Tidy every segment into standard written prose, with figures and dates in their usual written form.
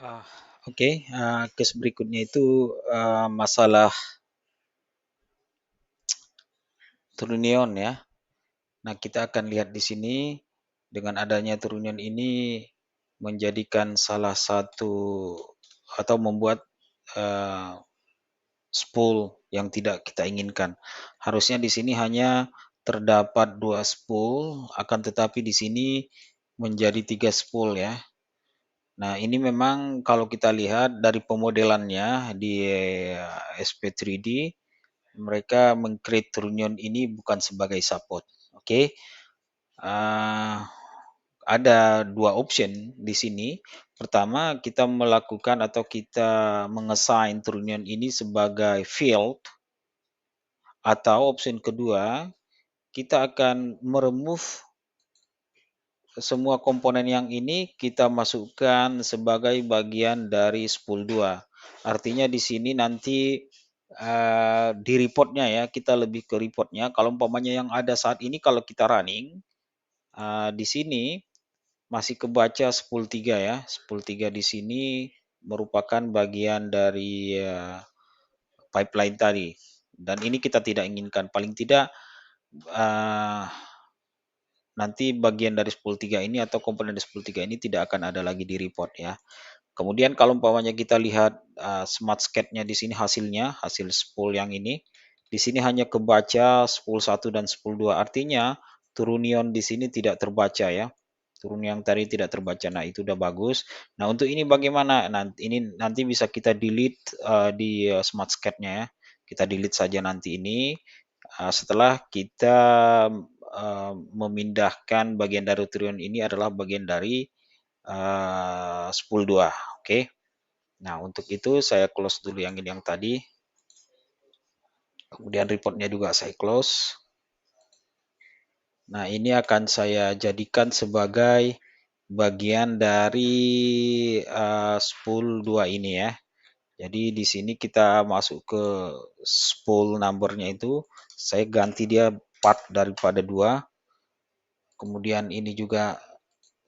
Ah, oke, case berikutnya itu, masalah triliun ya. Nah, kita akan lihat di sini dengan adanya triliun ini menjadikan salah satu atau membuat, eee, spool yang tidak kita inginkan. Harusnya di sini hanya terdapat 2 spool, akan tetapi di sini menjadi 3 spool ya. Nah, ini memang kalau kita lihat dari pemodelannya di SP3D, mereka meng-create Turnion ini bukan sebagai support, oke. Eee, ada 2 option di sini. Pertama, kita melakukan atau kita mengesain Turnion ini sebagai field, atau option kedua, kita akan semua komponen yang ini kita masukkan sebagai bagian dari spool 2. Artinya di sini nanti, di reportnya ya, kita lebih ke reportnya, kalau umpamanya yang ada saat ini kalau kita running, di sini masih kebaca spool 3 ya, spool 3 di sini merupakan bagian dari, pipeline tadi, dan ini kita tidak inginkan. Paling tidak, eee nanti bagian dari spool 3 ini atau komponen dari spool 3 ini tidak akan ada lagi di report ya. Kemudian kalau umpamanya kita lihat, smart skate-nya di sini hasilnya, hasil spool yang ini, di sini hanya kebaca spool 1 dan spool 2, artinya turunion di sini tidak terbaca ya. Turun yang tadi tidak terbaca. Nah, itu udah bagus. Nah, untuk ini bagaimana? Ini nanti bisa kita delete, di, smart skate-nya ya. Kita delete saja nanti ini, setelah kita, memindahkan bagian dari turun ini adalah bagian dari, spool 2, oke. Nah, untuk itu saya close dulu yang ini yang tadi, kemudian reportnya juga saya close. Nah, ini akan saya jadikan sebagai bagian dari, spool 2 ini ya. Jadi di sini kita masuk ke spool number-nya itu, saya ganti dia part daripada 2, kemudian ini juga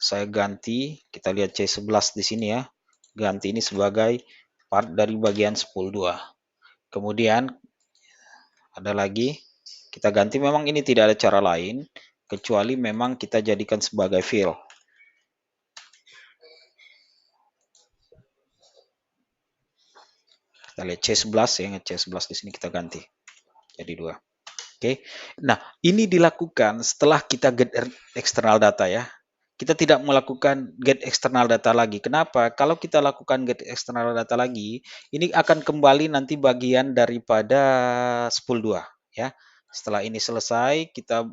saya ganti, kita lihat C11 di sini ya, ganti ini sebagai part dari bagian spool 2. Kemudian ada lagi, kita ganti, memang ini tidak ada cara lain, kecuali memang kita jadikan sebagai fill. Kita lihat C11 ya, C11 di sini kita ganti jadi 2. Oke. Nah, ini dilakukan setelah kita get external data ya. Kita tidak melakukan get external data lagi. Kenapa? Kalau kita lakukan get external data lagi, ini akan kembali nanti bagian daripada spool 2 ya. Setelah ini selesai, kita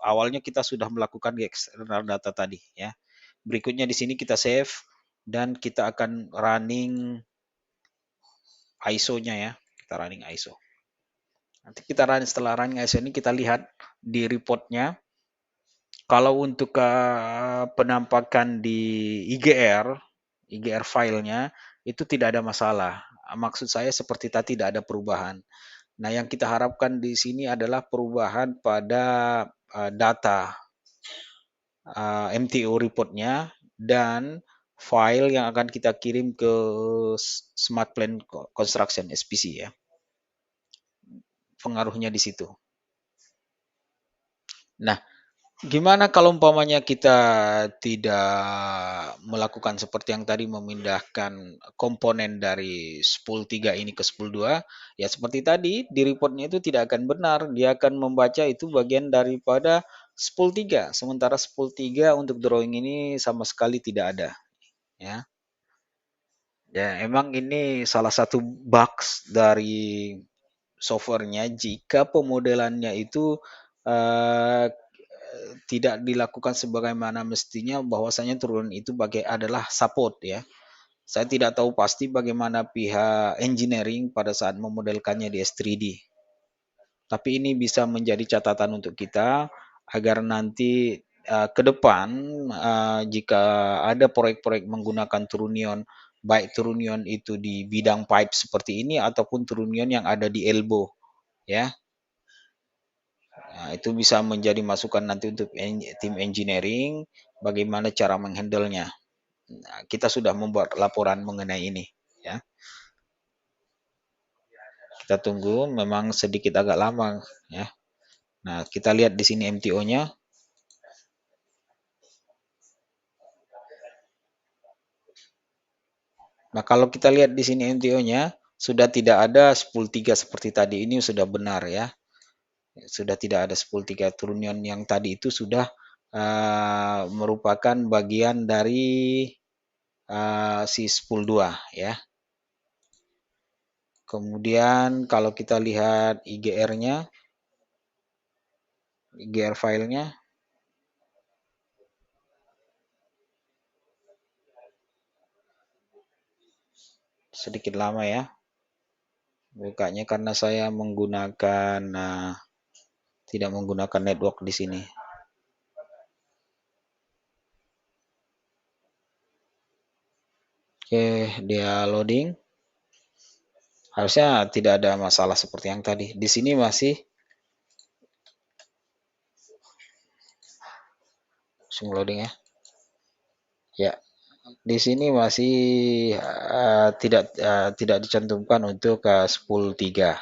awalnya kita sudah melakukan get external data tadi ya. Berikutnya di sini kita save dan kita akan running ISO-nya ya. Kita running ISO. Nanti kita running, setelah running ISO ini kita lihat di reportnya. Kalau untuk penampakan di IGR filenya itu tidak ada masalah. Maksud saya seperti tadi tidak ada perubahan. Nah, yang kita harapkan di sini adalah perubahan pada data MTO reportnya dan file yang akan kita kirim ke Smart Plan Construction SPC ya. Pengaruhnya di situ. Nah, gimana kalau umpamanya kita tidak melakukan seperti yang tadi, memindahkan komponen dari spool 3 ini ke spool 2, ya seperti tadi di reportnya itu tidak akan benar, dia akan membaca itu bagian daripada spool 3, sementara spool 3 untuk drawing ini sama sekali tidak ada, ya. Ya, emang ini salah satu bugs dari software-nya jika pemodelannya itu, eee, tidak dilakukan sebagaimana mestinya, bahwasanya turun itu adalah support ya. Saya tidak tahu pasti bagaimana pihak engineering pada saat memodelkannya di S3D. Tapi ini bisa menjadi catatan untuk kita agar nanti, ke depan, jika ada proyek-proyek menggunakan Turunion, baik Turunion itu di bidang pipe seperti ini ataupun Turunion yang ada di elbow ya. Nah, itu bisa menjadi masukan nanti untuk tim engineering, bagaimana cara menghandle-nya. Nah, kita sudah membuat laporan mengenai ini, ya. Kita tunggu, memang sedikit agak lama, ya. Nah, kita lihat di sini MTO-nya. Nah, kalau kita lihat di sini MTO-nya, sudah tidak ada 10.3 seperti tadi. Ini sudah benar, ya. Sudah tidak ada 10.3. Turunion yang tadi itu sudah merupakan bagian dari si 10.2, ya. Kemudian kalau kita lihat IGR-nya, IGR filenya, sedikit lama, ya. Bukanya karena saya menggunakan tidak menggunakan network di sini. Oke, dia loading. Harusnya tidak ada masalah seperti yang tadi. Di sini masih loading, ya. Ya, di sini masih tidak dicantumkan untuk 10.3,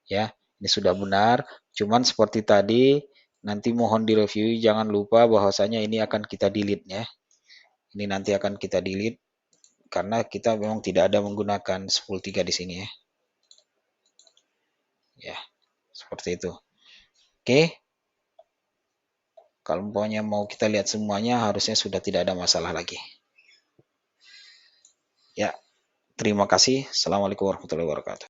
ya. Ini sudah benar. Cuman seperti tadi, nanti mohon direview. Jangan lupa bahwasanya ini akan kita delete, ya. Ini nanti akan kita delete karena kita memang tidak ada menggunakan 10.3 di sini, ya. Ya, seperti itu. Oke. Kalau umpamanya mau kita lihat semuanya, harusnya sudah tidak ada masalah lagi. Ya, terima kasih. Assalamualaikum warahmatullahi wabarakatuh.